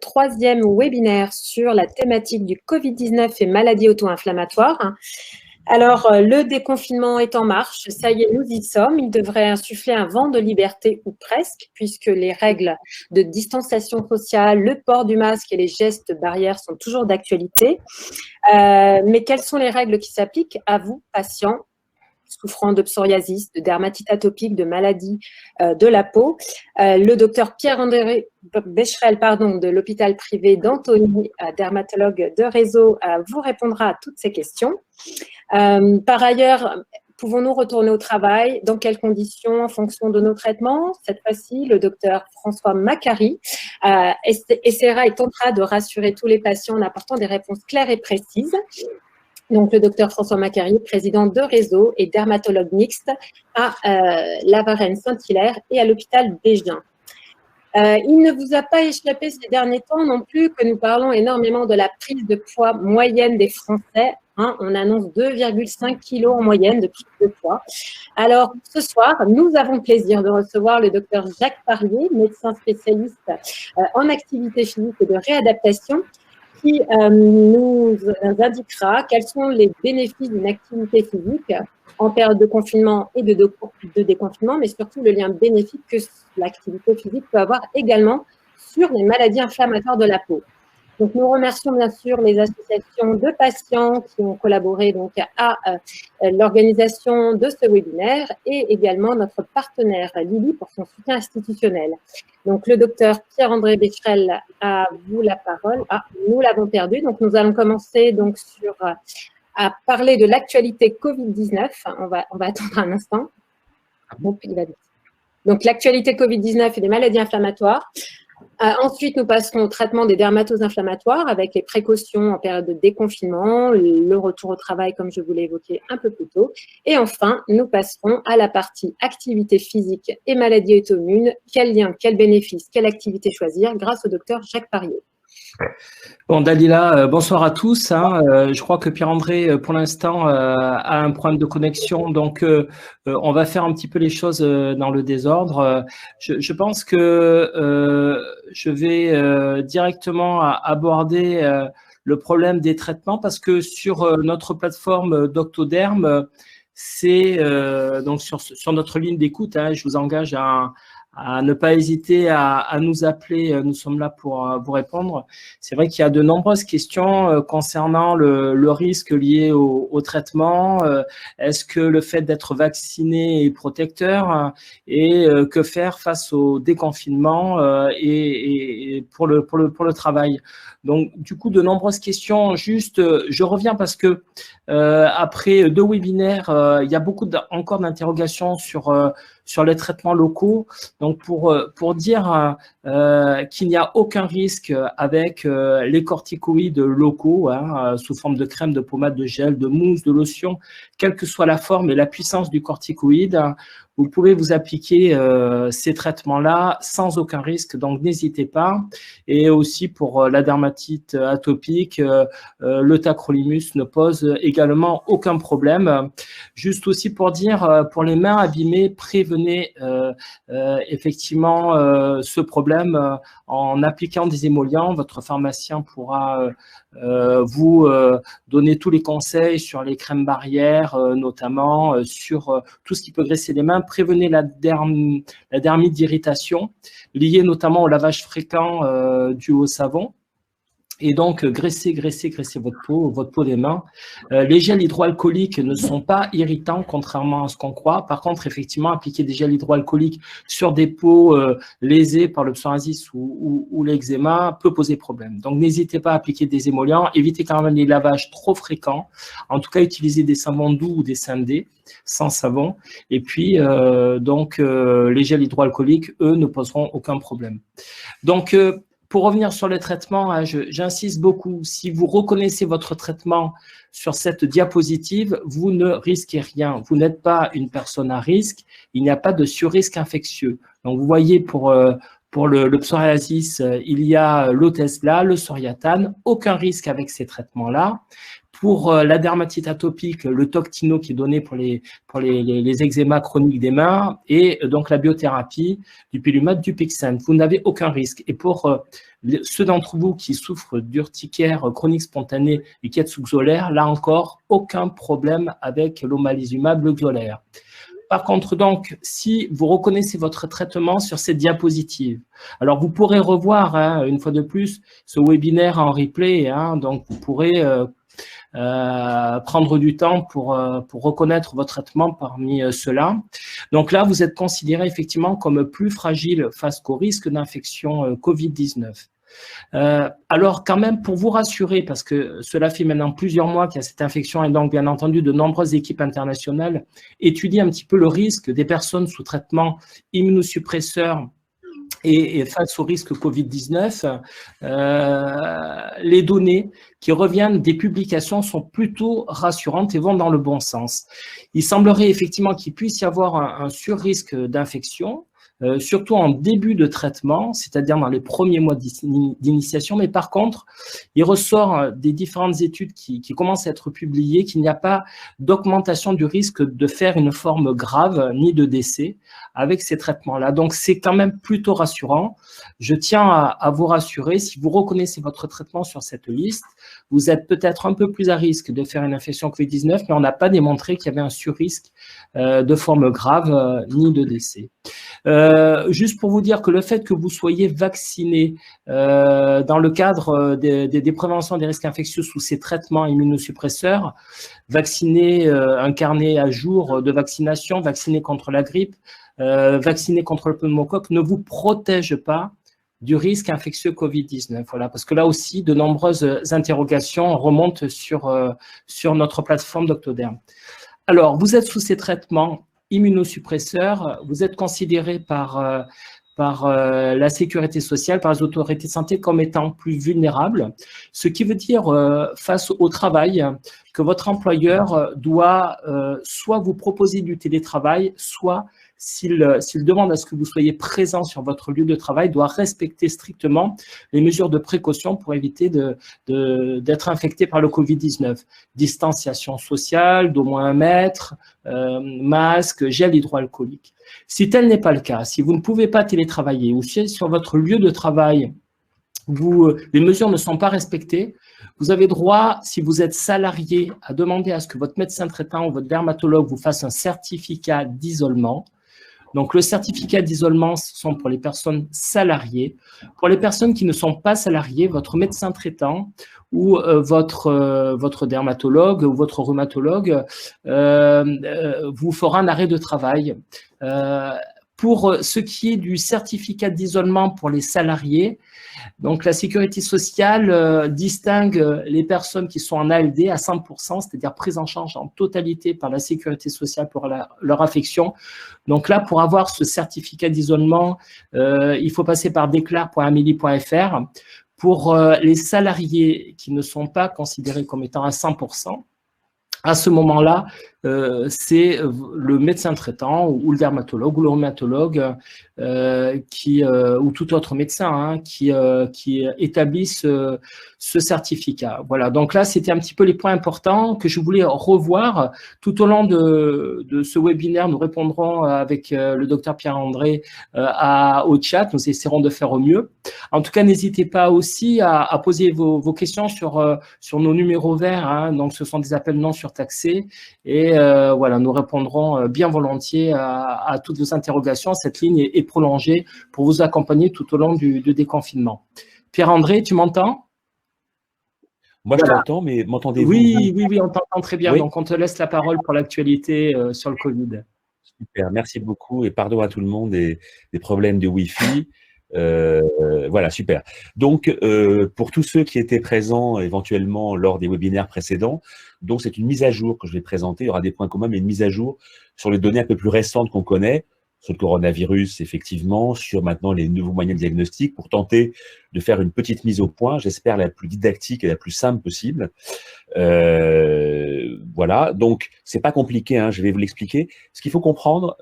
troisième webinaire sur la thématique du Covid-19 et maladies auto-inflammatoires. Alors, le déconfinement est en marche, ça y est, nous y sommes. Il devrait insuffler un vent de liberté, ou presque, puisque les règles de distanciation sociale, le port du masque et les gestes barrières sont toujours d'actualité. Mais quelles sont les règles qui s'appliquent à vous, patients, souffrant de psoriasis, de dermatite atopique, de maladies de la peau? Le docteur Pierre-André Becherel, de l'hôpital privé d'Antony, dermatologue de réseau, vous répondra à toutes ces questions. Par ailleurs, pouvons-nous retourner au travail? Dans quelles conditions? En fonction de nos traitements? Cette fois-ci, le docteur François Macary essaiera et tentera de rassurer tous les patients en apportant des réponses claires et précises. Donc, le docteur François Macary, président de réseau et dermatologue mixte à La Varenne-Saint-Hilaire et à l'hôpital Bégin. Il ne vous a pas échappé ces derniers temps non plus que nous parlons énormément de la prise de poids moyenne des Français. On annonce 2,5 kg en moyenne de prise de poids. Alors, ce soir, nous avons le plaisir de recevoir le docteur Jacques Parier, médecin spécialiste en activité physique et de réadaptation, qui nous indiquera quels sont les bénéfices d'une activité physique en période de confinement et de déconfinement, mais surtout le lien bénéfique que l'activité physique peut avoir également sur les maladies inflammatoires de la peau. Donc, nous remercions bien sûr les associations de patients qui ont collaboré donc à l'organisation de ce webinaire et également notre partenaire Lily pour son soutien institutionnel. Donc, le docteur Pierre-André Becherel, à vous la parole. Nous l'avons perdu. Donc, nous allons commencer donc à parler de l'actualité Covid-19. On va attendre un instant. Donc, l'actualité Covid-19 et des maladies inflammatoires. Ensuite, nous passerons au traitement des dermatoses inflammatoires avec les précautions en période de déconfinement, le retour au travail comme je vous l'ai évoqué un peu plus tôt. Et enfin, nous passerons à la partie activité physique et maladies auto-immunes. Quel lien, quel bénéfice, quelle activité choisir grâce au docteur Jacques Parier. Bon, Dalila, bonsoir à tous. Je crois que Pierre-André, pour l'instant, a un problème de connexion, donc on va faire un petit peu les choses dans le désordre. Je pense que je vais directement aborder le problème des traitements parce que sur notre plateforme Doctoderm, c'est donc sur notre ligne d'écoute, je vous engage à ne pas hésiter à nous appeler, nous sommes là pour vous répondre. C'est vrai qu'il y a de nombreuses questions concernant le risque lié au traitement. Est-ce que le fait d'être vacciné est protecteur et que faire face au déconfinement et pour le travail. Donc, du coup, de nombreuses questions. Juste, je reviens parce que après 2 webinaires, il y a beaucoup encore d'interrogations sur les traitements locaux. Donc, pour dire qu'il n'y a aucun risque avec les corticoïdes locaux, sous forme de crème, de pommade, de gel, de mousse, de lotion, quelle que soit la forme et la puissance du corticoïde, vous pouvez vous appliquer ces traitements-là sans aucun risque, donc n'hésitez pas. Et aussi pour la dermatite atopique, le tacrolimus ne pose également aucun problème. Juste aussi pour dire, pour les mains abîmées, prévenez effectivement ce problème en appliquant des émollients. Votre pharmacien pourra vous donner tous les conseils sur les crèmes barrières, notamment sur tout ce qui peut graisser les mains. Prévenez la dermite d'irritation liée notamment au lavage fréquent dû au savon. Et donc, graissez votre peau des mains. Les gels hydroalcooliques ne sont pas irritants, contrairement à ce qu'on croit. Par contre, effectivement, appliquer des gels hydroalcooliques sur des peaux lésées par le psoriasis ou l'eczéma peut poser problème. Donc, n'hésitez pas à appliquer des émollients. Évitez quand même les lavages trop fréquents. En tout cas, utilisez des savons doux ou des syndés sans savon. Et puis, les gels hydroalcooliques, eux, ne poseront aucun problème. Donc, pour revenir sur les traitements, j'insiste beaucoup, si vous reconnaissez votre traitement sur cette diapositive, vous ne risquez rien. Vous n'êtes pas une personne à risque, il n'y a pas de surrisque infectieux. Donc, vous voyez, pour le psoriasis, il y a l'Otezla, le Soriatane, aucun risque avec ces traitements-là. Pour la dermatite atopique, le Toctino qui est donné pour les eczémas chroniques des mains et donc la biothérapie, du Pilumat, du Pixent. Vous n'avez aucun risque. Et pour ceux d'entre vous qui souffrent d'urticaire chronique spontanée et qui êtes sous xolaire, là encore, aucun problème avec l'omalizumab, le xolaire. Par contre, donc, si vous reconnaissez votre traitement sur cette diapositive, alors vous pourrez revoir, une fois de plus, ce webinaire en replay, donc vous pourrez prendre du temps pour reconnaître votre traitement parmi ceux-là. Donc là, vous êtes considéré effectivement comme plus fragile face au risque d'infection Covid-19. Alors quand même, pour vous rassurer, parce que cela fait maintenant plusieurs mois qu'il y a cette infection et donc bien entendu de nombreuses équipes internationales étudient un petit peu le risque des personnes sous traitement immunosuppresseur et face au risque Covid-19, les données qui reviennent des publications sont plutôt rassurantes et vont dans le bon sens. Il semblerait effectivement qu'il puisse y avoir un surrisque d'infection, surtout en début de traitement, c'est-à-dire dans les premiers mois d'initiation. Mais par contre, il ressort des différentes études qui commencent à être publiées qu'il n'y a pas d'augmentation du risque de faire une forme grave ni de décès avec ces traitements-là. Donc, c'est quand même plutôt rassurant. Je tiens à vous rassurer, si vous reconnaissez votre traitement sur cette liste, vous êtes peut-être un peu plus à risque de faire une infection Covid-19, mais on n'a pas démontré qu'il y avait un surrisque de forme grave ni de décès. Juste pour vous dire que le fait que vous soyez vacciné dans le cadre des préventions des risques infectieux sous ces traitements immunosuppresseurs, vacciné, un carnet à jour de vaccination, vacciné contre la grippe, vacciné contre le pneumocoque, ne vous protège pas du risque infectieux Covid-19. Voilà, parce que là aussi, de nombreuses interrogations remontent sur notre plateforme Doctoderm. Alors, vous êtes sous ces traitements immunosuppresseurs, vous êtes considéré par la sécurité sociale, par les autorités de santé comme étant plus vulnérables, ce qui veut dire face au travail que votre employeur doit soit vous proposer du télétravail, soit s'il demande à ce que vous soyez présent sur votre lieu de travail, doit respecter strictement les mesures de précaution pour éviter d'être infecté par le Covid-19. Distanciation sociale d'au moins 1 mètre, masque, gel hydroalcoolique. Si tel n'est pas le cas, si vous ne pouvez pas télétravailler ou si sur votre lieu de travail, les mesures ne sont pas respectées, vous avez droit, si vous êtes salarié, à demander à ce que votre médecin traitant ou votre dermatologue vous fasse un certificat d'isolement. Donc, le certificat d'isolement, ce sont pour les personnes salariées. Pour les personnes qui ne sont pas salariées, votre médecin traitant ou votre dermatologue ou votre rhumatologue vous fera un arrêt de travail. Pour ce qui est du certificat d'isolement pour les salariés, donc la sécurité sociale distingue les personnes qui sont en ALD à 100%, c'est-à-dire prises en charge en totalité par la sécurité sociale pour leur affection. Donc là, pour avoir ce certificat d'isolement, il faut passer par déclare.amelie.fr. Pour les salariés qui ne sont pas considérés comme étant à 100%, à ce moment-là, c'est le médecin traitant ou le dermatologue ou le rhumatologue ou tout autre médecin qui établissent ce certificat. Voilà, donc là, c'était un petit peu les points importants que je voulais revoir. Tout au long de ce webinaire, nous répondrons avec le docteur Pierre-André au chat. Nous essaierons de faire au mieux. En tout cas, n'hésitez pas aussi à poser vos questions sur nos numéros verts. Donc, ce sont des appels non surtaxés. Et voilà, nous répondrons bien volontiers à toutes vos interrogations. Cette ligne est prolongée pour vous accompagner tout au long du déconfinement. Pierre-André, tu m'entends ? Moi, je t'entends, mais m'entendez-vous ? Oui, on t'entend très bien. Oui. Donc, on te laisse la parole pour l'actualité sur le Covid. Super, merci beaucoup et pardon à tout le monde des problèmes de Wi-Fi. Voilà, super. Donc, pour tous ceux qui étaient présents éventuellement lors des webinaires précédents, donc c'est une mise à jour que je vais présenter. Il y aura des points communs, mais une mise à jour sur les données un peu plus récentes qu'on connaît, sur le coronavirus, effectivement, sur maintenant les nouveaux moyens de diagnostic, pour tenter de faire une petite mise au point, j'espère la plus didactique et la plus simple possible. Voilà, donc c'est pas compliqué, je vais vous l'expliquer. Ce qu'il faut comprendre,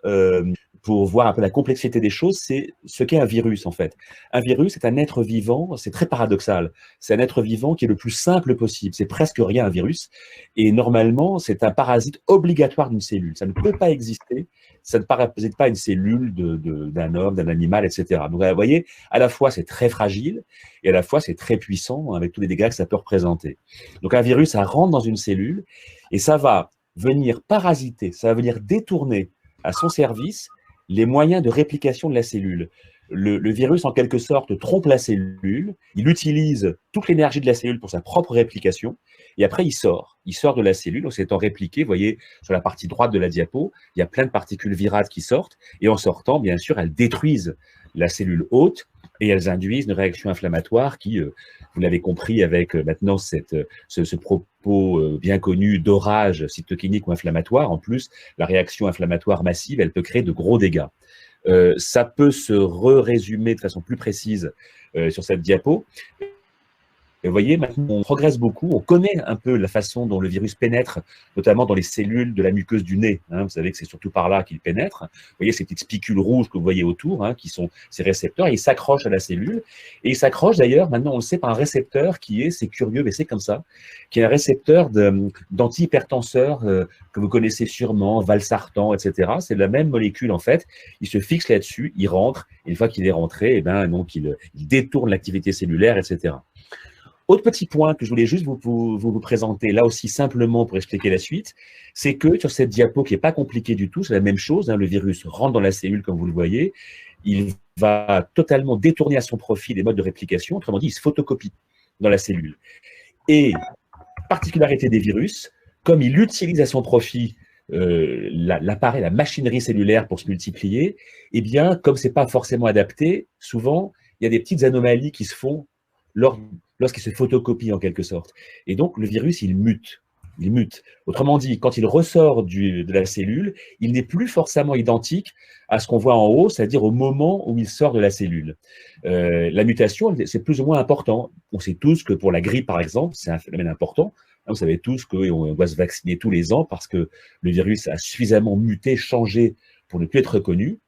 pour voir un peu la complexité des choses, c'est ce qu'est un virus, en fait. Un virus est un être vivant, c'est très paradoxal. C'est un être vivant qui est le plus simple possible. C'est presque rien, un virus. Et normalement, c'est un parasite obligatoire d'une cellule. Ça ne peut pas exister. Ça ne parasite pas une cellule d'un homme, d'un animal, etc. Donc, vous voyez, à la fois, c'est très fragile et à la fois, c'est très puissant avec tous les dégâts que ça peut représenter. Donc, un virus, ça rentre dans une cellule et ça va venir parasiter, ça va venir détourner à son service les moyens de réplication de la cellule. Le virus, en quelque sorte, trompe la cellule, il utilise toute l'énergie de la cellule pour sa propre réplication, et après, il sort de la cellule, en s'étant répliqué. Vous voyez, sur la partie droite de la diapo, il y a plein de particules virales qui sortent, et en sortant, bien sûr, elles détruisent la cellule hôte, et elles induisent une réaction inflammatoire qui, vous l'avez compris avec maintenant ce propos bien connu d'orage cytokinique ou inflammatoire. En plus, la réaction inflammatoire massive, elle peut créer de gros dégâts. Ça peut se résumer de façon plus précise sur cette diapo. Et vous voyez, maintenant, on progresse beaucoup. On connaît un peu la façon dont le virus pénètre, notamment dans les cellules de la muqueuse du nez. Vous savez que c'est surtout par là qu'il pénètre. Vous voyez ces petites spicules rouges que vous voyez autour, qui sont ces récepteurs. Et ils s'accrochent à la cellule. Et ils s'accrochent d'ailleurs, maintenant on le sait, par un récepteur qui est, c'est curieux, mais c'est comme ça, qui est un récepteur d'antihypertenseurs que vous connaissez sûrement, valsartan, etc. C'est la même molécule en fait. Il se fixe là-dessus, il rentre. Et une fois qu'il est rentré, donc il détourne l'activité cellulaire, etc. Autre petit point que je voulais juste vous présenter, là aussi simplement pour expliquer la suite, c'est que sur cette diapo qui n'est pas compliquée du tout, c'est la même chose, le virus rentre dans la cellule comme vous le voyez, il va totalement détourner à son profit les modes de réplication, autrement dit, il se photocopie dans la cellule. Et particularité des virus, comme il utilise à son profit l'appareil, la machinerie cellulaire pour se multiplier, eh bien, comme ce n'est pas forcément adapté, souvent, il y a des petites anomalies qui se font lorsqu'il se photocopie en quelque sorte. Et donc, le virus, il mute. Il mute. Autrement dit, quand il ressort de la cellule, il n'est plus forcément identique à ce qu'on voit en haut, c'est-à-dire au moment où il sort de la cellule. La mutation, c'est plus ou moins important. On sait tous que pour la grippe, par exemple, c'est un phénomène important. Vous savez tous qu'on doit se vacciner tous les ans parce que le virus a suffisamment muté, changé pour ne plus être reconnu.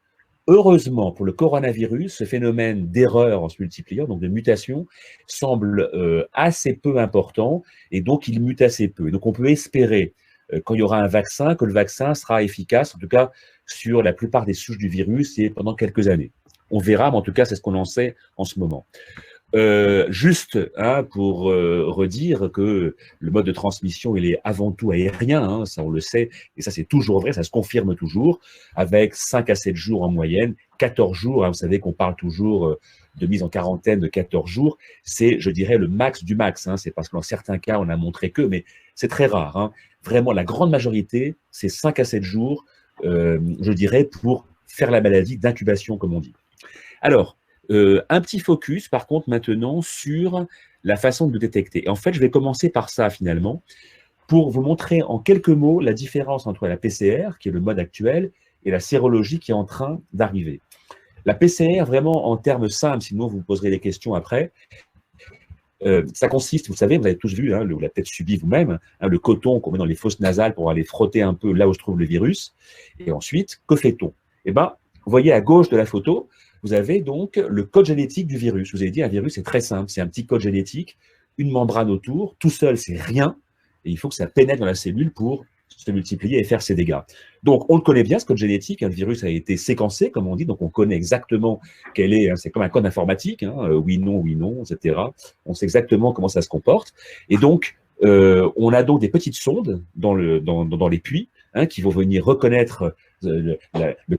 Heureusement, pour le coronavirus, ce phénomène d'erreur en se multipliant, donc de mutation, semble assez peu important et donc il mute assez peu. Et donc on peut espérer, quand il y aura un vaccin, que le vaccin sera efficace, en tout cas sur la plupart des souches du virus et pendant quelques années. On verra, mais en tout cas, c'est ce qu'on en sait en ce moment. Juste pour redire que le mode de transmission, il est avant tout aérien, ça on le sait, et ça c'est toujours vrai, ça se confirme toujours, avec 5 à 7 jours en moyenne, 14 jours, vous savez qu'on parle toujours de mise en quarantaine de 14 jours, c'est, je dirais, le max du max, c'est parce que dans certains cas, on a montré que, mais c'est très rare, vraiment la grande majorité, c'est 5 à 7 jours, je dirais, pour faire la maladie d'incubation, comme on dit. Alors, un petit focus, par contre, maintenant, sur la façon de détecter. Et en fait, je vais commencer par ça, finalement, pour vous montrer en quelques mots la différence entre la PCR, qui est le mode actuel, et la sérologie qui est en train d'arriver. La PCR, vraiment, en termes simples, sinon vous me poserez des questions après, ça consiste, vous savez, vous avez tous vu, vous l'avez peut-être subi vous-même, le coton qu'on met dans les fosses nasales pour aller frotter un peu là où se trouve le virus. Et ensuite, que fait-on? Eh bien, vous voyez à gauche de la photo, vous avez donc le code génétique du virus. Je vous ai dit, un virus, c'est très simple. C'est un petit code génétique, une membrane autour. Tout seul, c'est rien. Et il faut que ça pénètre dans la cellule pour se multiplier et faire ses dégâts. Donc, on le connaît bien, ce code génétique. Le virus a été séquencé, comme on dit. Donc, on connaît exactement quel est. C'est comme un code informatique. Oui, non, etc. On sait exactement comment ça se comporte. Et donc, on a donc des petites sondes dans les puits qui vont venir reconnaître le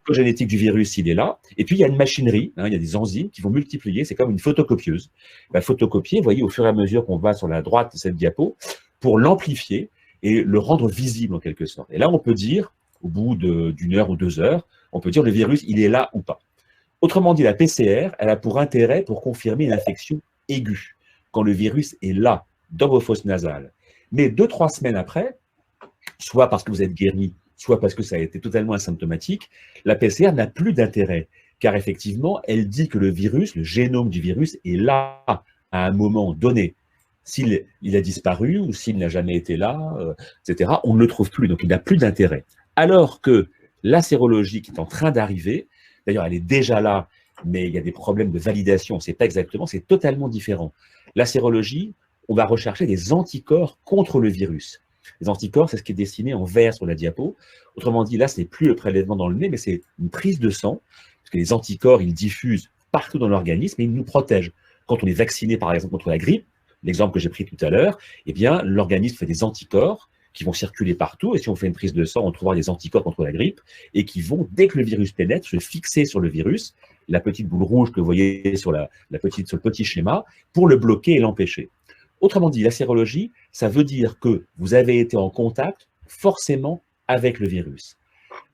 code génétique du virus, il est là. Et puis, il y a une machinerie, il y a des enzymes qui vont multiplier. C'est comme une photocopieuse. La photocopier, vous voyez, au fur et à mesure qu'on va sur la droite de cette diapo, pour l'amplifier et le rendre visible en quelque sorte. Et là, on peut dire, au bout d'une heure ou 2 heures, on peut dire le virus, il est là ou pas. Autrement dit, la PCR, elle a pour intérêt pour confirmer une infection aiguë, quand le virus est là, dans vos fosses nasales. Mais 2-3 semaines après, soit parce que vous êtes guéri, soit parce que ça a été totalement asymptomatique, la PCR n'a plus d'intérêt, car effectivement, elle dit que le virus, le génome du virus, est là à un moment donné. S'il a disparu ou s'il n'a jamais été là, etc., on ne le trouve plus, donc il n'a plus d'intérêt. Alors que la sérologie qui est en train d'arriver, d'ailleurs elle est déjà là, mais il y a des problèmes de validation, on ne sait pas exactement, c'est totalement différent. La sérologie, on va rechercher des anticorps contre le virus. Les anticorps, c'est ce qui est dessiné en vert sur la diapo. Autrement dit, là, ce n'est plus le prélèvement dans le nez, mais c'est une prise de sang, parce que les anticorps, ils diffusent partout dans l'organisme et ils nous protègent. Quand on est vacciné, par exemple, contre la grippe, l'exemple que j'ai pris tout à l'heure, eh bien, l'organisme fait des anticorps qui vont circuler partout, et si on fait une prise de sang, on trouvera des anticorps contre la grippe, et qui vont, dès que le virus pénètre, se fixer sur le virus, la petite boule rouge que vous voyez sur, sur le petit schéma, pour le bloquer et l'empêcher. Autrement dit, la sérologie, ça veut dire que vous avez été en contact forcément avec le virus.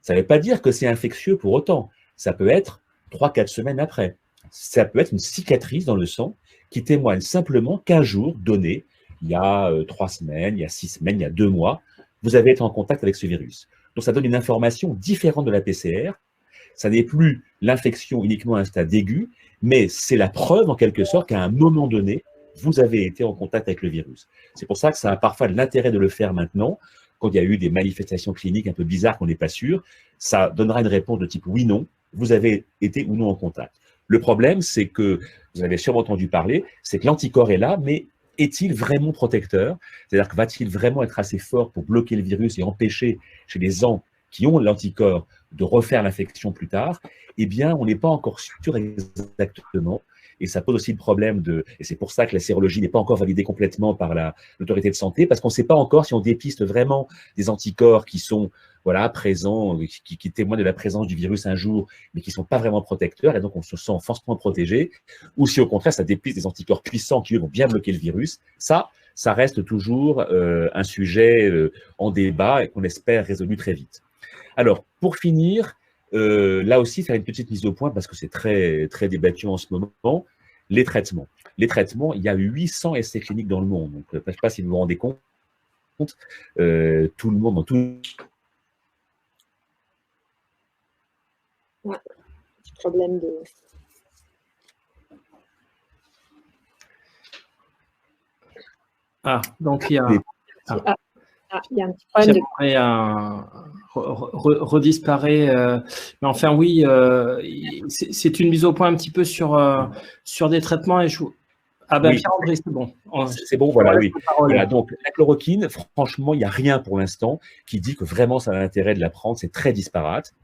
Ça ne veut pas dire que c'est infectieux pour autant. Ça peut être 3-4 semaines après. Ça peut être une cicatrice dans le sang qui témoigne simplement qu'un jour donné, il y a 3 semaines, il y a 6 semaines, il y a 2 mois, vous avez été en contact avec ce virus. Donc ça donne une information différente de la PCR. Ça n'est plus l'infection uniquement à un stade aigu, mais c'est la preuve en quelque sorte qu'à un moment donné, vous avez été en contact avec le virus. C'est pour ça que ça a parfois de l'intérêt de le faire maintenant, quand il y a eu des manifestations cliniques un peu bizarres qu'on n'est pas sûr. Ça donnera une réponse de type oui, non, vous avez été ou non en contact. Le problème, c'est que, vous avez sûrement entendu parler, c'est que l'anticorps est là, mais est-il vraiment protecteur? C'est-à-dire que va-t-il vraiment être assez fort pour bloquer le virus et empêcher chez les gens qui ont l'anticorps de refaire l'infection plus tard? Eh bien, on n'est pas encore sûr exactement. Et ça pose aussi le problème et c'est pour ça que la sérologie n'est pas encore validée complètement par l'autorité de santé, parce qu'on ne sait pas encore si on dépiste vraiment des anticorps qui sont présents, qui témoignent de la présence du virus un jour, mais qui ne sont pas vraiment protecteurs, et donc on se sent forcément protégé, ou si au contraire ça dépiste des anticorps puissants qui eux vont bien bloquer le virus. Ça reste toujours un sujet en débat et qu'on espère résolu très vite. Alors, pour finir, là aussi, faire une petite mise au point, parce que c'est très, très débattu en ce moment, les traitements. Les traitements, il y a 800 essais cliniques dans le monde. Donc, je ne sais pas si vous vous rendez compte, tout le monde, dans tout... Ouais, problème de... Ah, donc il y a... il y a un petit problème redisparaît. Mais enfin, oui, c'est une mise au point un petit peu sur des traitements. Et Ah ben, oui. Pierre-André, c'est bon. C'est bon, voilà, oui. Voilà, donc, la chloroquine, franchement, il n'y a rien pour l'instant qui dit que vraiment ça a l'intérêt de la prendre. C'est très disparate.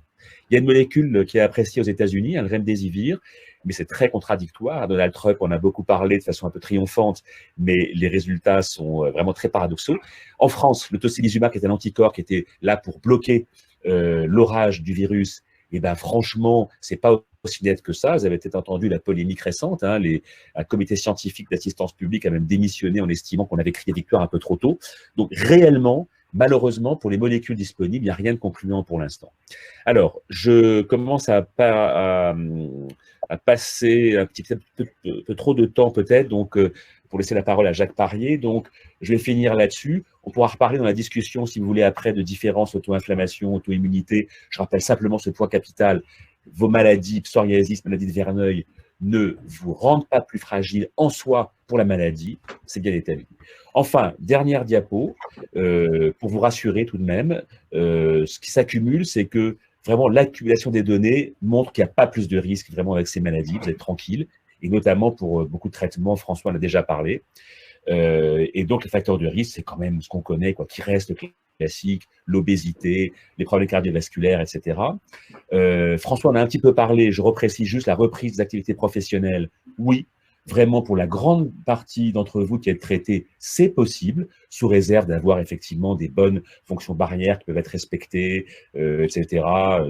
Il y a une molécule qui est appréciée aux États-Unis, le remdesivir, mais c'est très contradictoire. Donald Trump en a beaucoup parlé de façon un peu triomphante, mais les résultats sont vraiment très paradoxaux. En France, le tocilizumab, qui est un anticorps qui était là pour bloquer l'orage du virus, et ben franchement, c'est pas aussi net que ça. Vous avez peut-être entendu la polémique récente. Un comité scientifique d'assistance publique a même démissionné en estimant qu'on avait crié victoire un peu trop tôt. Donc réellement, malheureusement, pour les molécules disponibles, il n'y a rien de concluant pour l'instant. Alors, je commence à passer un petit peu trop de temps peut-être, donc pour laisser la parole à Jacques Parrier. Donc, je vais finir là-dessus. On pourra reparler dans la discussion, si vous voulez, après, de différences auto-inflammation, auto-immunité. Je rappelle simplement ce point capital. Vos maladies, psoriasis, maladie de Verneuil, ne vous rendent pas plus fragile en soi pour la maladie. C'est bien établi. Enfin, dernière diapo, pour vous rassurer tout de même, ce qui s'accumule, c'est que vraiment l'accumulation des données montre qu'il n'y a pas plus de risques vraiment avec ces maladies. Vous êtes tranquille, et notamment pour beaucoup de traitements, François en a déjà parlé. Et donc, les facteurs de risque, c'est quand même ce qu'on connaît, quoi, qui reste classique, l'obésité, les problèmes cardiovasculaires, etc. François en a un petit peu parlé, je reprécise juste la reprise des activités professionnelles. Oui, vraiment, pour la grande partie d'entre vous qui êtes traités, c'est possible, sous réserve d'avoir effectivement des bonnes fonctions barrières qui peuvent être respectées, etc.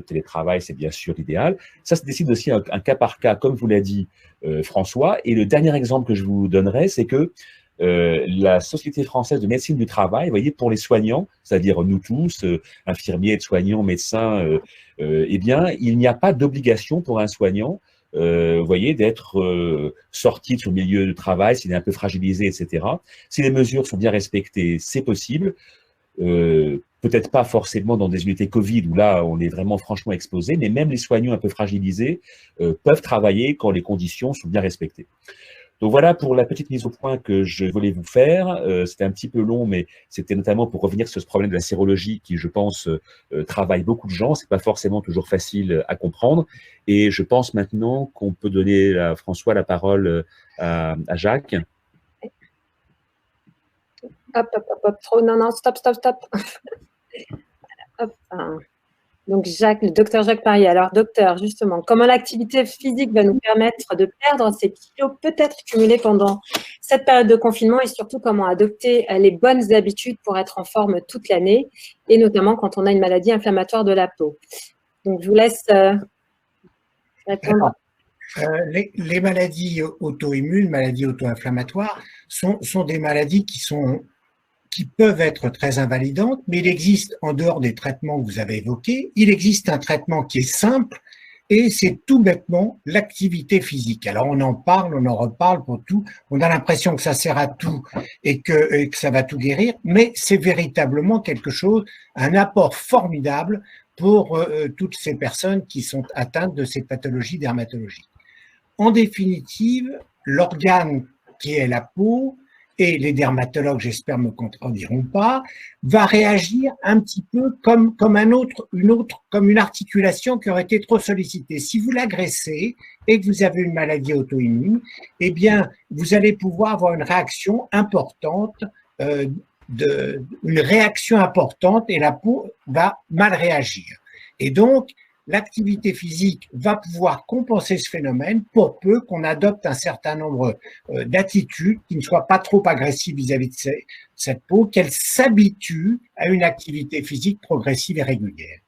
Télétravail, c'est bien sûr l'idéal. Ça se décide aussi un cas par cas, comme vous l'a dit François. Et le dernier exemple que je vous donnerai, c'est que la Société française de médecine du travail, vous voyez, pour les soignants, c'est-à-dire nous tous, infirmiers, aides-soignants, médecins, eh bien, il n'y a pas d'obligation pour un soignant, vous voyez, d'être sorti de son milieu de travail, s'il est un peu fragilisé, etc. Si les mesures sont bien respectées, c'est possible. Peut-être pas forcément dans des unités Covid où là, on est vraiment franchement exposé, mais même les soignants un peu fragilisés peuvent travailler quand les conditions sont bien respectées. Donc voilà pour la petite mise au point que je voulais vous faire. C'était un petit peu long, mais c'était notamment pour revenir sur ce problème de la sérologie qui, je pense, travaille beaucoup de gens. C'est pas forcément toujours facile à comprendre. Et je pense maintenant qu'on peut donner à François la parole à Jacques. Hop, hop, hop, hop, trop. Non, non, stop, stop, stop. Hop, donc, Jacques, le docteur Jacques Parier. Alors, docteur, justement, comment l'activité physique va nous permettre de perdre ces kilos peut-être cumulés pendant cette période de confinement et surtout comment adopter les bonnes habitudes pour être en forme toute l'année et notamment quand on a une maladie inflammatoire de la peau. Donc, je vous laisse répondre. Les maladies auto-immunes, maladies auto-inflammatoires, sont des maladies qui peuvent être très invalidantes, mais il existe, en dehors des traitements que vous avez évoqués, il existe un traitement qui est simple et c'est tout bêtement l'activité physique. Alors on en parle, on en reparle pour tout, on a l'impression que ça sert à tout et que ça va tout guérir, mais c'est véritablement quelque chose, un apport formidable pour toutes ces personnes qui sont atteintes de ces pathologies dermatologiques. En définitive, l'organe qui est la peau, et les dermatologues, j'espère, me contrediront pas, va réagir un petit peu comme une articulation qui aurait été trop sollicitée. Si vous l'agressez et que vous avez une maladie auto-immune, eh bien, vous allez pouvoir avoir une réaction importante, une réaction importante et la peau va mal réagir. Et donc, l'activité physique va pouvoir compenser ce phénomène pour peu qu'on adopte un certain nombre d'attitudes qui ne soient pas trop agressives vis-à-vis de cette peau, qu'elle s'habitue à une activité physique progressive et régulière.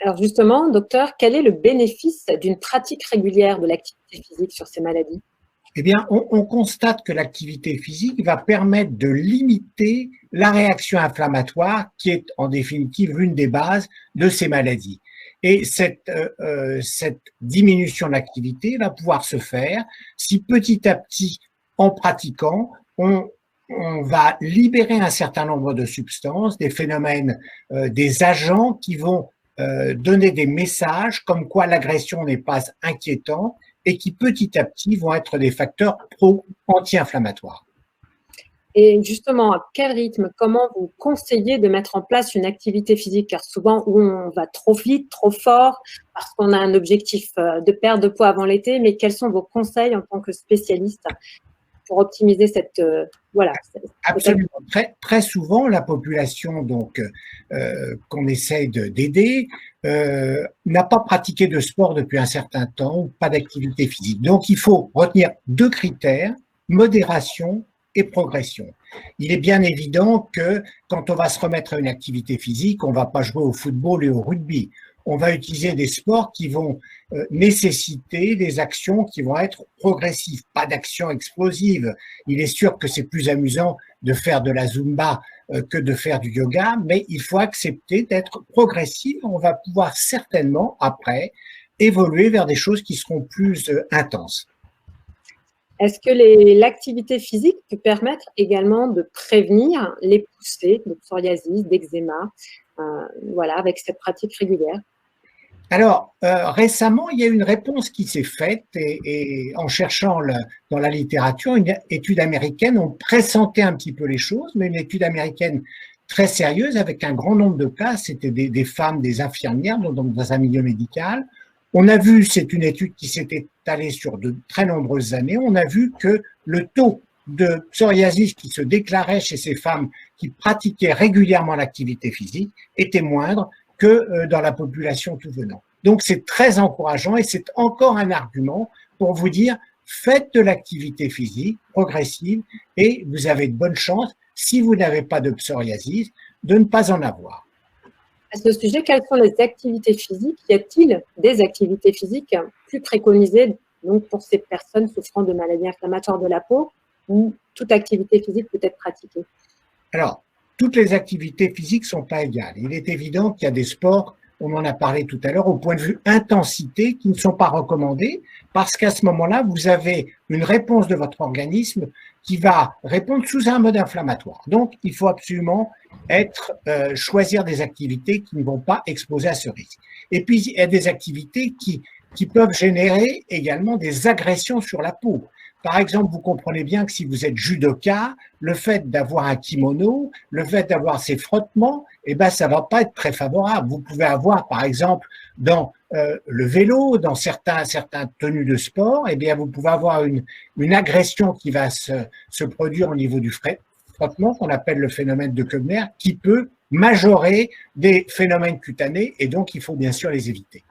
Alors justement, docteur, quel est le bénéfice d'une pratique régulière de l'activité physique sur ces maladies? Eh bien, on constate que l'activité physique va permettre de limiter la réaction inflammatoire qui est en définitive l'une des bases de ces maladies. Et cette diminution de l'activité va pouvoir se faire si petit à petit, en pratiquant, on va libérer un certain nombre de substances, des phénomènes, des agents qui vont donner des messages comme quoi l'agression n'est pas inquiétante et qui petit à petit vont être des facteurs anti-inflammatoires. Et justement, à quel rythme, comment vous conseillez de mettre en place une activité physique? Car souvent, on va trop vite, trop fort, parce qu'on a un objectif de perte de poids avant l'été, mais quels sont vos conseils en tant que spécialiste pour optimiser cette… voilà. Absolument. Très souvent, la population qu'on essaye d'aider n'a pas pratiqué de sport depuis un certain temps ou pas d'activité physique. Donc, il faut retenir deux critères, modération et progression. Il est bien évident que quand on va se remettre à une activité physique, on ne va pas jouer au football et au rugby. On va utiliser des sports qui vont nécessiter des actions qui vont être progressives, pas d'actions explosives. Il est sûr que c'est plus amusant de faire de la Zumba que de faire du yoga, mais il faut accepter d'être progressif. On va pouvoir certainement, après, évoluer vers des choses qui seront plus intenses. Est-ce que l'activité physique peut permettre également de prévenir les poussées de psoriasis, d'eczéma, voilà, avec cette pratique régulière? Alors, récemment, il y a une réponse qui s'est faite et en cherchant dans la littérature, une étude américaine, on pressentait un petit peu les choses, mais une étude américaine très sérieuse avec un grand nombre de cas, c'était des femmes, des infirmières, donc dans un milieu médical. On a vu, c'est une étude qui s'est étalée sur de très nombreuses années, on a vu que le taux de psoriasis qui se déclarait chez ces femmes qui pratiquaient régulièrement l'activité physique était moindre que dans la population tout venant. Donc c'est très encourageant et c'est encore un argument pour vous dire faites de l'activité physique progressive et vous avez de bonnes chances, si vous n'avez pas de psoriasis, de ne pas en avoir. À ce sujet, quelles sont les activités physiques? Y a-t-il des activités physiques plus préconisées donc, pour ces personnes souffrant de maladies inflammatoires de la peau où toute activité physique peut être pratiquée? Alors, toutes les activités physiques ne sont pas égales. Il est évident qu'il y a des sports, on en a parlé tout à l'heure, au point de vue intensité, qui ne sont pas recommandés parce qu'à ce moment-là, vous avez une réponse de votre organisme qui va répondre sous un mode inflammatoire. Donc, il faut absolument choisir des activités qui ne vont pas exposer à ce risque. Et puis, il y a des activités qui peuvent générer également des agressions sur la peau. Par exemple, vous comprenez bien que si vous êtes judoka, le fait d'avoir un kimono, le fait d'avoir ces frottements, eh ben, ça va pas être très favorable. Vous pouvez avoir, par exemple, dans le vélo, dans certains tenues de sport, eh bien, vous pouvez avoir une agression qui va se produire au niveau du frottement, qu'on appelle le phénomène de Koebner, qui peut majorer des phénomènes cutanés, et donc il faut bien sûr les éviter.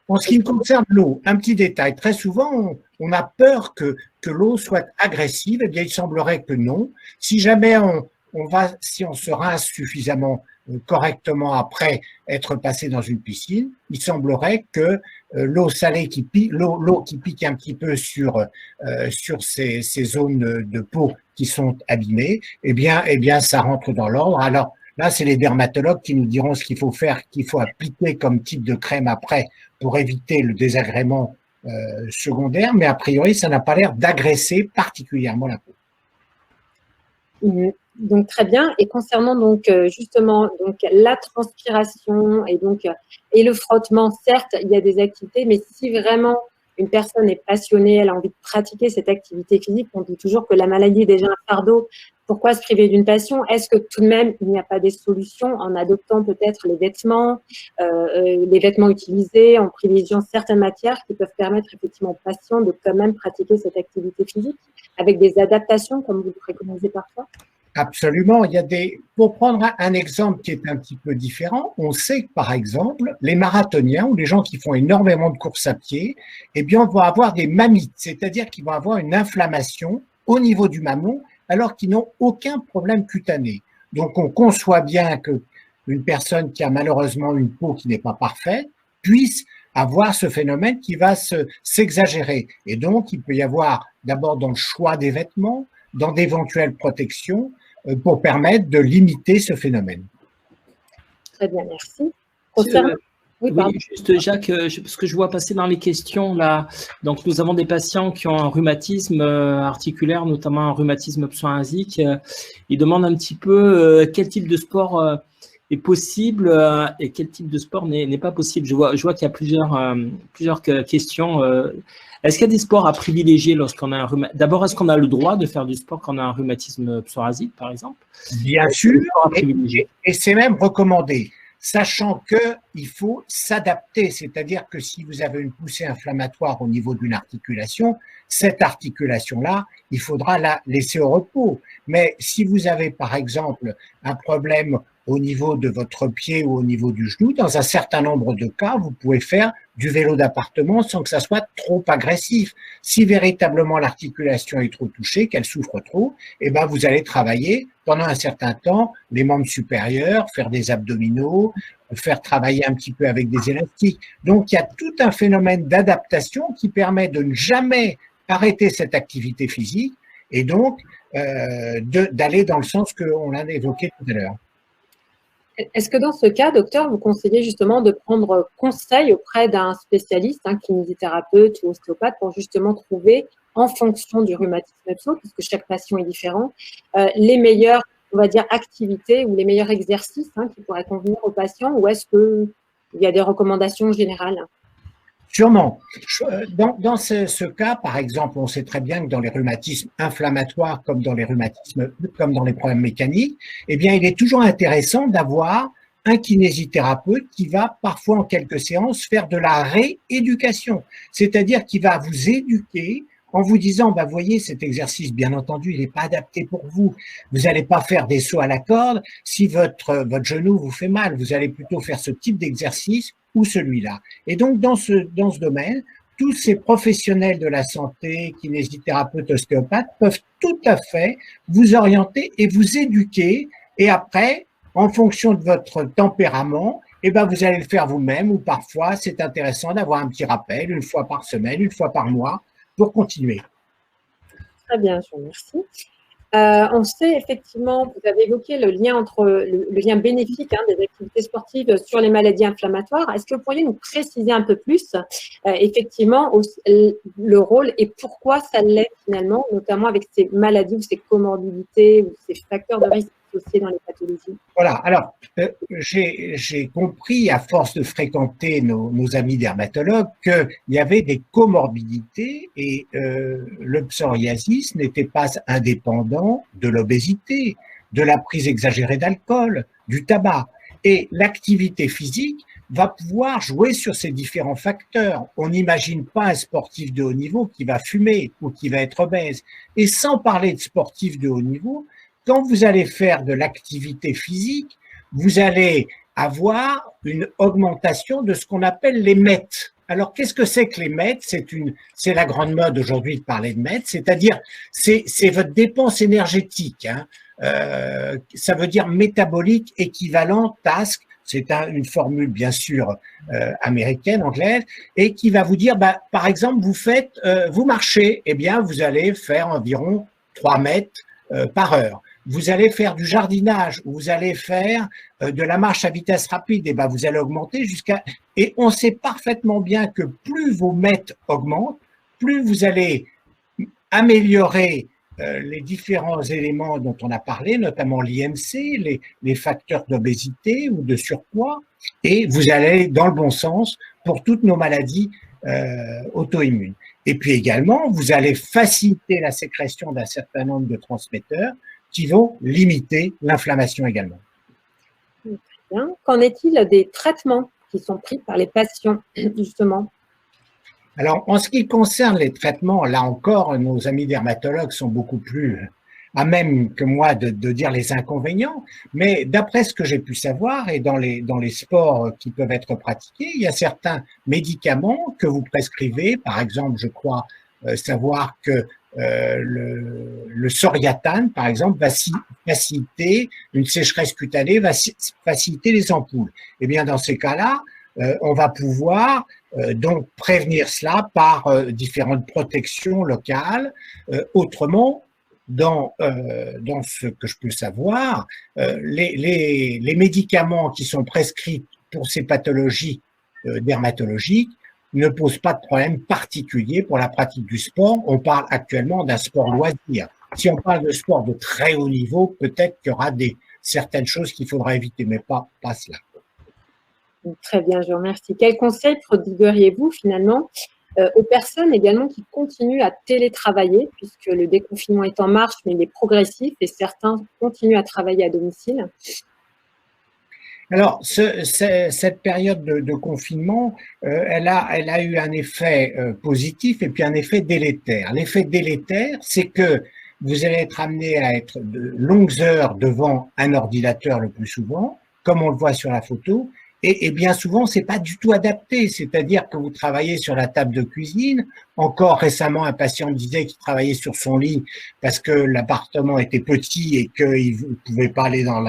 En ce qui me concerne l'eau, un petit détail. Très souvent, on a peur que l'eau soit agressive. Eh bien, il semblerait que non. Si jamais si on se rince suffisamment correctement après être passé dans une piscine, il semblerait que l'eau salée l'eau qui pique un petit peu sur ces zones de peau qui sont abîmées, eh bien, ça rentre dans l'ordre. Alors là, c'est les dermatologues qui nous diront ce qu'il faut faire, qu'il faut appliquer comme type de crème après pour éviter le désagrément secondaire, mais a priori, ça n'a pas l'air d'agresser particulièrement la peau. Donc très bien. Et concernant donc justement donc la transpiration et le frottement, certes, il y a des activités, mais si vraiment une personne est passionnée, elle a envie de pratiquer cette activité physique, on dit toujours que la maladie est déjà un fardeau. Pourquoi se priver d'une passion? Est-ce que tout de même, il n'y a pas des solutions en adoptant peut-être les vêtements utilisés, en privilégiant certaines matières qui peuvent permettre effectivement aux patients de quand même pratiquer cette activité physique avec des adaptations, comme vous le préconisez parfois? Absolument. Pour prendre un exemple qui est un petit peu différent, on sait que, par exemple, les marathoniens ou les gens qui font énormément de courses à pied, eh bien, vont avoir des mammites, c'est-à-dire qu'ils vont avoir une inflammation au niveau du mamelon, alors qu'ils n'ont aucun problème cutané. Donc, on conçoit bien qu'une personne qui a malheureusement une peau qui n'est pas parfaite puisse avoir ce phénomène qui va s'exagérer. Et donc, il peut y avoir d'abord dans le choix des vêtements, dans d'éventuelles protections, pour permettre de limiter ce phénomène. Très bien, merci. Oui, juste Jacques, parce que je vois passer dans les questions là, donc nous avons des patients qui ont un rhumatisme articulaire, notamment un rhumatisme psoriasique. Ils demandent un petit peu quel type de sport est possible et quel type de sport n'est pas possible. Je vois qu'il y a plusieurs questions. Est-ce qu'il y a des sports à privilégier lorsqu'on a un rhumatisme? D'abord, est-ce qu'on a le droit de faire du sport quand on a un rhumatisme psoriasique, par exemple? Bien sûr, et c'est même recommandé, sachant qu'il faut s'adapter, c'est-à-dire que si vous avez une poussée inflammatoire au niveau d'une articulation, cette articulation-là, il faudra la laisser au repos. Mais si vous avez, par exemple, un problème au niveau de votre pied ou au niveau du genou, dans un certain nombre de cas, vous pouvez faire du vélo d'appartement sans que ça soit trop agressif. Si véritablement l'articulation est trop touchée, qu'elle souffre trop, eh ben vous allez travailler pendant un certain temps les membres supérieurs, faire des abdominaux, faire travailler un petit peu avec des élastiques. Donc il y a tout un phénomène d'adaptation qui permet de ne jamais arrêter cette activité physique et donc d'aller dans le sens qu'on a évoqué tout à l'heure. Est-ce que dans ce cas, docteur, vous conseillez justement de prendre conseil auprès d'un spécialiste, kinésithérapeute ou ostéopathe, pour justement trouver, en fonction du rhumatisme psoriatique, puisque chaque patient est différent, les meilleures, on va dire, activités ou les meilleurs exercices qui pourraient convenir aux patients, ou est-ce qu'il y a des recommandations générales? Sûrement. Dans ce cas, par exemple, on sait très bien que dans les rhumatismes inflammatoires, comme dans les problèmes mécaniques, eh bien, il est toujours intéressant d'avoir un kinésithérapeute qui va parfois en quelques séances faire de la rééducation, c'est-à-dire qu'il va vous éduquer en vous disant, voyez, cet exercice, bien entendu, il n'est pas adapté pour vous. Vous n'allez pas faire des sauts à la corde. Si votre genou vous fait mal, vous allez plutôt faire ce type d'exercice ou celui-là. Et donc, dans ce domaine, tous ces professionnels de la santé, kinésithérapeutes, ostéopathes, peuvent tout à fait vous orienter et vous éduquer. Et après, en fonction de votre tempérament, vous allez le faire vous-même, ou parfois, c'est intéressant d'avoir un petit rappel, une fois par semaine, une fois par mois, pour continuer. Très bien, je vous remercie. On sait effectivement, vous avez évoqué le lien entre le lien bénéfique des activités sportives sur les maladies inflammatoires. Est-ce que vous pourriez nous préciser un peu plus effectivement le rôle et pourquoi ça l'est finalement, notamment avec ces maladies ou ces comorbidités ou ces facteurs de risque associés dans les pathologies? Voilà, alors j'ai compris à force de fréquenter nos amis dermatologues qu'il y avait des comorbidités et le psoriasis n'était pas indépendant de l'obésité, de la prise exagérée d'alcool, du tabac. Et l'activité physique va pouvoir jouer sur ces différents facteurs. On n'imagine pas un sportif de haut niveau qui va fumer ou qui va être obèse. Et sans parler de sportifs de haut niveau, quand vous allez faire de l'activité physique, vous allez avoir une augmentation de ce qu'on appelle les MET. Alors, qu'est-ce que c'est que les MET? C'est la grande mode aujourd'hui de parler de MET, c'est-à-dire c'est votre dépense énergétique. Hein. Ça veut dire métabolique équivalent task. C'est une formule bien sûr américaine, anglaise, et qui va vous dire, par exemple, vous marchez, eh bien vous allez faire environ 3 mètres par heure. Vous allez faire du jardinage, ou vous allez faire de la marche à vitesse rapide, et vous allez augmenter jusqu'à… Et on sait parfaitement bien que plus vos mètres augmentent, plus vous allez améliorer les différents éléments dont on a parlé, notamment l'IMC, les facteurs d'obésité ou de surpoids, et vous allez dans le bon sens pour toutes nos maladies auto-immunes. Et puis également, vous allez faciliter la sécrétion d'un certain nombre de transmetteurs qui vont limiter l'inflammation également. Très bien. Qu'en est-il des traitements qui sont pris par les patients, justement? Alors, en ce qui concerne les traitements, là encore, nos amis dermatologues sont beaucoup plus à même que moi de dire les inconvénients, mais d'après ce que j'ai pu savoir, et dans les sports qui peuvent être pratiqués, il y a certains médicaments que vous prescrivez, par exemple, je crois savoir que le Soriatane, par exemple, va faciliter une sécheresse cutanée, va faciliter les ampoules. Eh bien, dans ces cas-là, on va pouvoir donc prévenir cela par différentes protections locales. Autrement, dans ce que je peux savoir, les médicaments qui sont prescrits pour ces pathologies dermatologiques ne posent pas de problème particulier pour la pratique du sport. On parle actuellement d'un sport loisir. Si on parle de sport de très haut niveau, peut-être qu'il y aura certaines choses qu'il faudra éviter, mais pas cela. Très bien, je vous remercie. Quel conseil prodigueriez-vous finalement aux personnes également qui continuent à télétravailler, puisque le déconfinement est en marche, mais il est progressif et certains continuent à travailler à domicile? Alors, cette période de confinement, elle a eu un effet positif et puis un effet délétère. L'effet délétère, c'est que vous allez être amené à être de longues heures devant un ordinateur le plus souvent, comme on le voit sur la photo, et bien souvent, c'est pas du tout adapté. C'est-à-dire que vous travaillez sur la table de cuisine. Encore récemment, un patient me disait qu'il travaillait sur son lit parce que l'appartement était petit et qu'il ne pouvait pas aller dans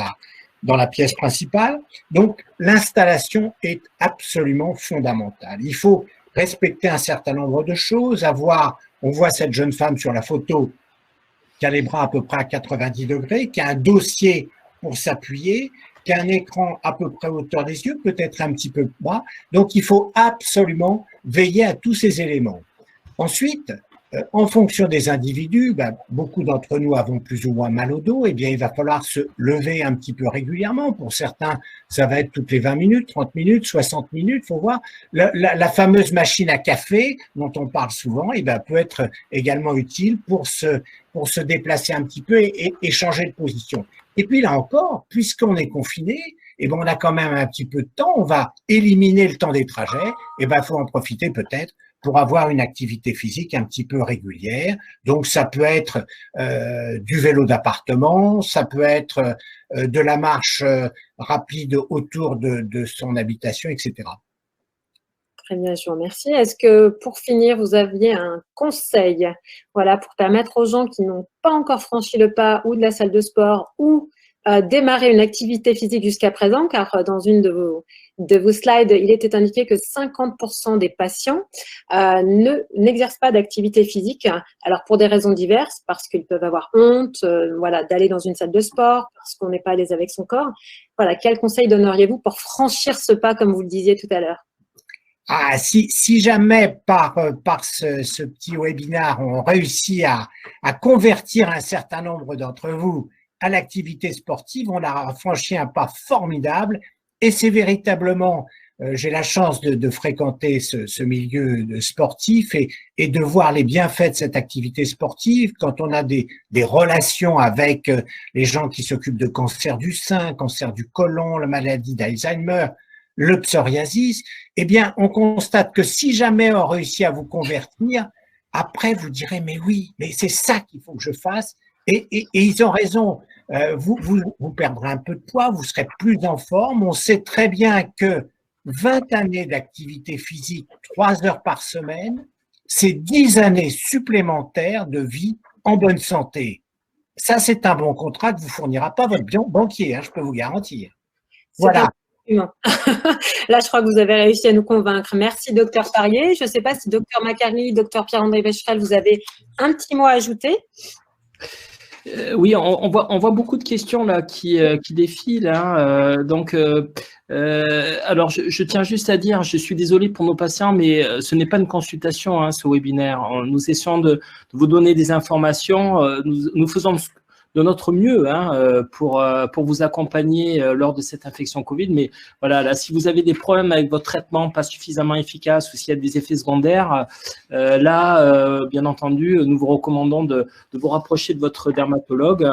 la pièce principale. Donc, l'installation est absolument fondamentale. Il faut respecter un certain nombre de choses, on voit cette jeune femme sur la photo qui a les bras à peu près à 90 degrés, qui a un dossier pour s'appuyer, qui a un écran à peu près à hauteur des yeux, peut-être un petit peu bas. Donc, il faut absolument veiller à tous ces éléments. Ensuite, en fonction des individus, beaucoup d'entre nous avons plus ou moins mal au dos, eh bien, il va falloir se lever un petit peu régulièrement. Pour certains, ça va être toutes les 20 minutes, 30 minutes, 60 minutes, faut voir. La fameuse machine à café, dont on parle souvent, peut être également utile pour se déplacer un petit peu et changer de position. Et puis là encore, puisqu'on est confiné, on a quand même un petit peu de temps, on va éliminer le temps des trajets, faut en profiter peut-être pour avoir une activité physique un petit peu régulière. Donc, ça peut être du vélo d'appartement, ça peut être de la marche rapide autour de son habitation, etc. Très bien, je vous remercie. Est-ce que, pour finir, vous aviez un conseil, pour permettre aux gens qui n'ont pas encore franchi le pas ou de la salle de sport ou démarrer une activité physique jusqu'à présent, car dans une de vos slides, il était indiqué que 50% des patients n'exercent pas d'activité physique, alors pour des raisons diverses, parce qu'ils peuvent avoir honte d'aller dans une salle de sport, parce qu'on n'est pas à l'aise avec son corps. Quel conseil donneriez-vous pour franchir ce pas, comme vous le disiez tout à l'heure? Si jamais par ce petit webinaire, on réussit à convertir un certain nombre d'entre vous à l'activité sportive, on a franchi un pas formidable et c'est véritablement, j'ai la chance de fréquenter ce milieu sportif et de voir les bienfaits de cette activité sportive. Quand on a des relations avec les gens qui s'occupent de cancer du sein, cancer du côlon, la maladie d'Alzheimer, le psoriasis, eh bien, on constate que si jamais on réussit à vous convertir, après, vous direz, mais oui, mais c'est ça qu'il faut que je fasse. Et ils ont raison. Vous perdrez un peu de poids, vous serez plus en forme. On sait très bien que 20 années d'activité physique, 3 heures par semaine, c'est 10 années supplémentaires de vie en bonne santé. Ça, c'est un bon contrat que vous fournira pas votre banquier, hein, je peux vous garantir. Voilà. Là, je crois que vous avez réussi à nous convaincre. Merci, docteur Parier. Je ne sais pas si docteur Macari, docteur Pierre-André Becherel, vous avez un petit mot à ajouter. Oui, on voit beaucoup de questions là qui défilent. Hein, alors, je tiens juste à dire, je suis désolé pour nos patients, mais ce n'est pas une consultation, hein, ce webinaire. Nous essayons de vous donner des informations. Nous faisons de notre mieux, hein, pour vous accompagner lors de cette infection Covid. Mais voilà, là, si vous avez des problèmes avec votre traitement pas suffisamment efficace ou s'il y a des effets secondaires, bien entendu, nous vous recommandons de vous rapprocher de votre dermatologue.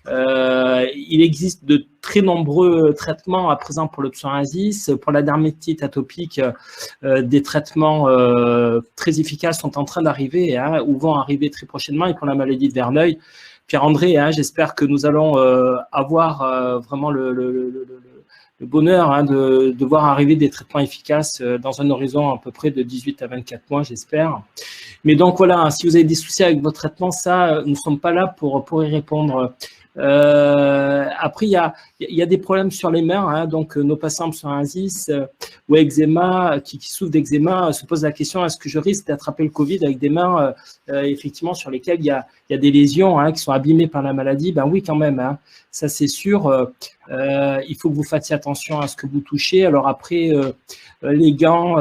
Il existe de très nombreux traitements à présent pour le psoriasis. Pour la dermatite atopique, des traitements très efficaces sont en train d'arriver, hein, ou vont arriver très prochainement. Et pour la maladie de Verneuil, Pierre-André, hein, j'espère que nous allons avoir vraiment le bonheur, hein, de voir arriver des traitements efficaces dans un horizon à peu près de 18 à 24 mois, j'espère. Mais donc voilà, hein, si vous avez des soucis avec votre traitement, ça, nous ne sommes pas là pour y répondre. Après, il y a des problèmes sur les mains, hein, donc nos patients psoriasis ou eczéma, qui souffrent d'eczéma, se posent la question, est-ce que je risque d'attraper le Covid avec des mains effectivement sur lesquelles il y a des lésions, hein, qui sont abîmées par la maladie? Ben oui, quand même, hein, ça c'est sûr. Il faut que vous fassiez attention à ce que vous touchez. Alors après, les gants,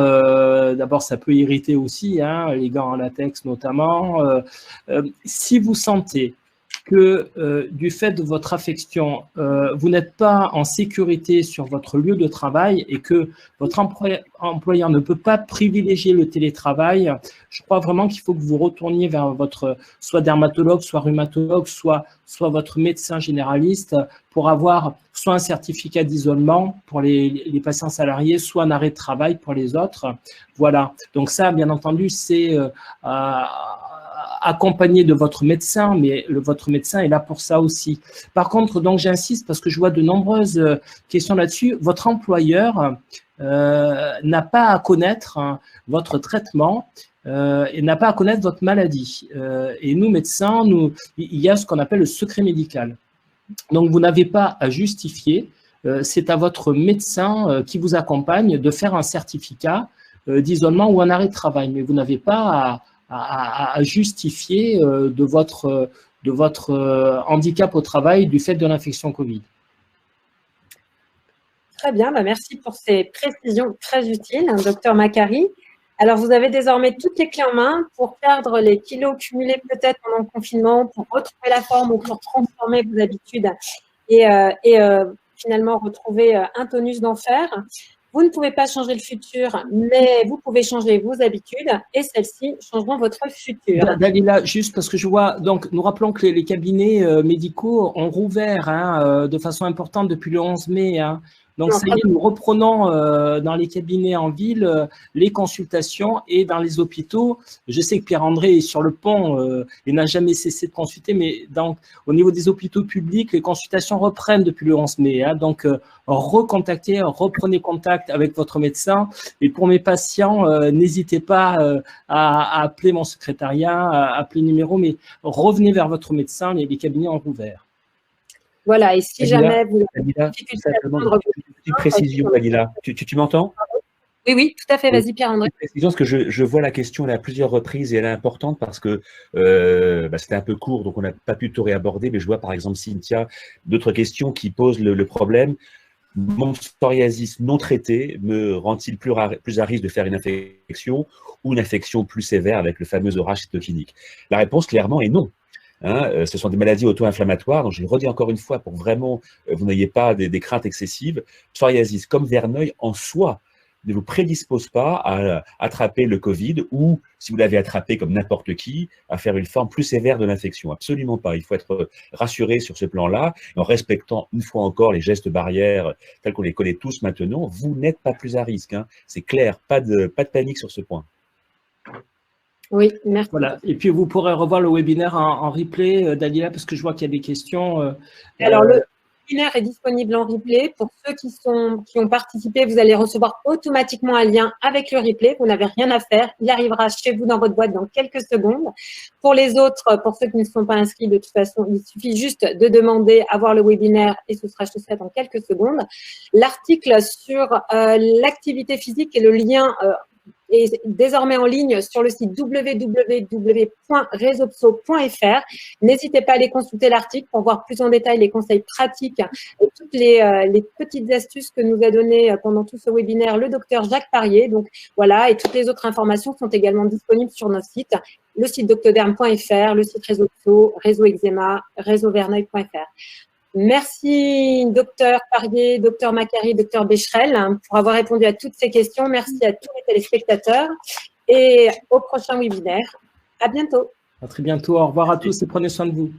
d'abord ça peut irriter aussi, hein, les gants en latex notamment. Si vous sentez que du fait de votre affection, vous n'êtes pas en sécurité sur votre lieu de travail et que votre employeur ne peut pas privilégier le télétravail, je crois vraiment qu'il faut que vous retourniez vers votre soit dermatologue, soit rhumatologue, soit votre médecin généraliste pour avoir soit un certificat d'isolement pour les patients salariés, soit un arrêt de travail pour les autres. Voilà. Donc ça, bien entendu, c'est accompagné de votre médecin, mais votre médecin est là pour ça aussi. Par contre, donc j'insiste parce que je vois de nombreuses questions là-dessus. Votre employeur n'a pas à connaître, hein, votre traitement et n'a pas à connaître votre maladie. Et nous, médecins, il y a ce qu'on appelle le secret médical. Donc, vous n'avez pas à justifier. C'est à votre médecin qui vous accompagne de faire un certificat d'isolement ou un arrêt de travail. Mais vous n'avez pas à justifier de votre handicap au travail du fait de l'infection Covid. Très bien, merci pour ces précisions très utiles, hein, docteur Macari. Alors, vous avez désormais toutes les clés en main pour perdre les kilos cumulés peut-être pendant le confinement, pour retrouver la forme ou pour transformer vos habitudes et finalement retrouver un tonus d'enfer. Vous ne pouvez pas changer le futur, mais vous pouvez changer vos habitudes et celles-ci changeront votre futur. Dalila, juste parce que je vois, donc nous rappelons que les cabinets médicaux ont rouvert, hein, de façon importante depuis le 11 mai. Hein. Donc, ça y est, nous reprenons dans les cabinets en ville les consultations et dans les hôpitaux. Je sais que Pierre-André est sur le pont et n'a jamais cessé de consulter, mais au niveau des hôpitaux publics, les consultations reprennent depuis le 11 mai. Hein, donc, reprenez contact avec votre médecin. Et pour mes patients, n'hésitez pas à appeler mon secrétariat, à appeler le numéro, mais revenez vers votre médecin, les cabinets ont rouvert. Voilà, et si jamais vous avez une précision, Dalila, tu m'entends? Oui, tout à fait, vas-y Pierre-André. Une précision, parce que je vois la question à plusieurs reprises et elle est importante parce que c'était un peu court, donc on n'a pas pu tout réaborder, mais je vois par exemple Cynthia, d'autres questions qui posent le problème. Mon psoriasis non traité me rend-il plus à risque de faire une infection ou une infection plus sévère avec le fameux orage cytokinique? La réponse clairement est non. Hein, ce sont des maladies auto-inflammatoires, donc je le redis encore une fois pour vraiment vous n'ayez pas des craintes excessives. Psoriasis comme verneuil en soi ne vous prédispose pas à attraper le Covid ou, si vous l'avez attrapé comme n'importe qui, à faire une forme plus sévère de l'infection. Absolument pas. Il faut être rassuré sur ce plan-là, en respectant une fois encore les gestes barrières tels qu'on les connaît tous maintenant. Vous n'êtes pas plus à risque. Hein. C'est clair, pas de panique sur ce point. Oui, merci. Voilà. Et puis, vous pourrez revoir le webinaire en replay, Dalila, parce que je vois qu'il y a des questions. Alors, le webinaire est disponible en replay. Pour ceux qui ont participé, vous allez recevoir automatiquement un lien avec le replay. Vous n'avez rien à faire. Il arrivera chez vous dans votre boîte dans quelques secondes. Pour les autres, pour ceux qui ne sont pas inscrits, de toute façon, il suffit juste de demander à voir le webinaire et ce sera fait dans quelques secondes. L'article sur l'activité physique et le lien est désormais en ligne sur le site www.resobso.fr. N'hésitez pas à aller consulter l'article pour voir plus en détail les conseils pratiques et toutes les petites astuces que nous a données pendant tout ce webinaire le docteur Jacques Parier. Donc voilà, et toutes les autres informations sont également disponibles sur nos sites, le site doctoderm.fr, le site Resobso, Réseau Eczéma, réseauverneuil.fr. Merci, docteur Parier, docteur Macari, docteur Becherel, pour avoir répondu à toutes ces questions. Merci à tous les téléspectateurs et au prochain webinaire. À bientôt. À très bientôt. Au revoir à tous et prenez soin de vous.